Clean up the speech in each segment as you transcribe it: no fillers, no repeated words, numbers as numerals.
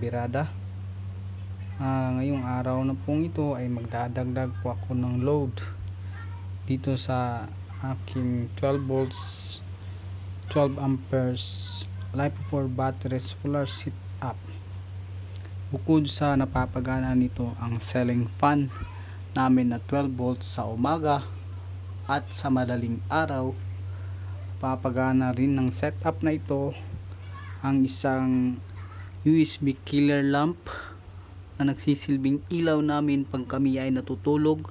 kabirada. Ngayong araw na pong ito ay magdadagdag po ako ng load dito sa aking 12 volts 12 amperes LiFePort battery solar sit up. Bukod sa napapagana nito ang ceiling fan namin na 12 volts sa umaga at sa madaling araw, papagana rin ng setup na ito ang isang USB killer lamp na nagsisilbing ilaw namin pag kami ay natutulog,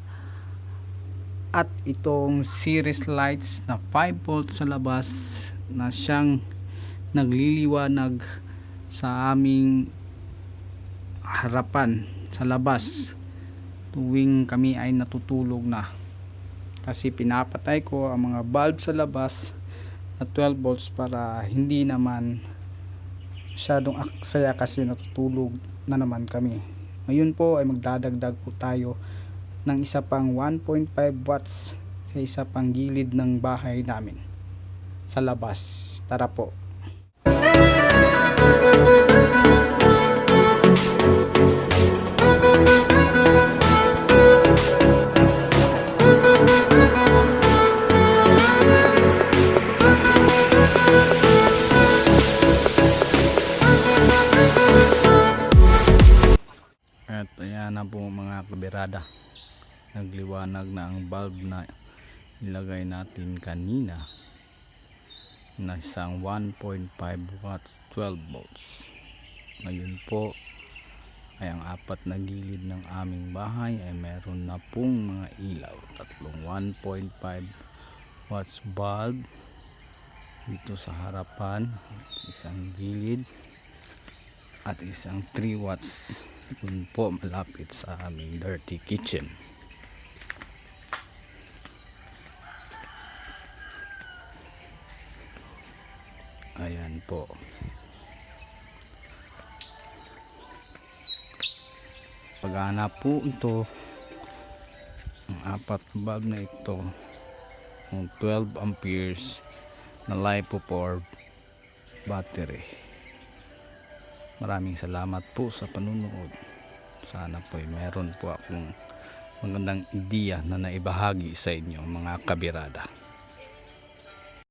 at itong series lights na 5 volts sa labas na siyang nagliliwanag sa aming harapan sa labas tuwing kami ay natutulog na, kasi pinapatay ko ang mga bulb sa labas na 12 volts para hindi naman masyadong aksaya kasi natutulog na naman kami. Ngayon po ay magdadagdag po tayo ng isa pang 1.5 watts sa isa pang gilid ng bahay namin sa labas. Tara po. At ayan na po mga kabirada, nagliwanag na ang bulb na ilagay natin kanina na isang 1.5 watts 12 volts. Ngayon po ay ang apat na gilid ng aming bahay ay meron na pong mga ilaw, tatlong 1.5 watts bulb dito sa harapan, isang gilid at isang 3 watts dun po malapit sa aming dirty kitchen. Ayan po. Paghanap po ito, ang apat na bulb na ito, ng 12 amperes na LiFePort battery. Maraming salamat po sa panunood. Sana po ay meron po akong magandang ideya na naibahagi sa inyo mga kabirada.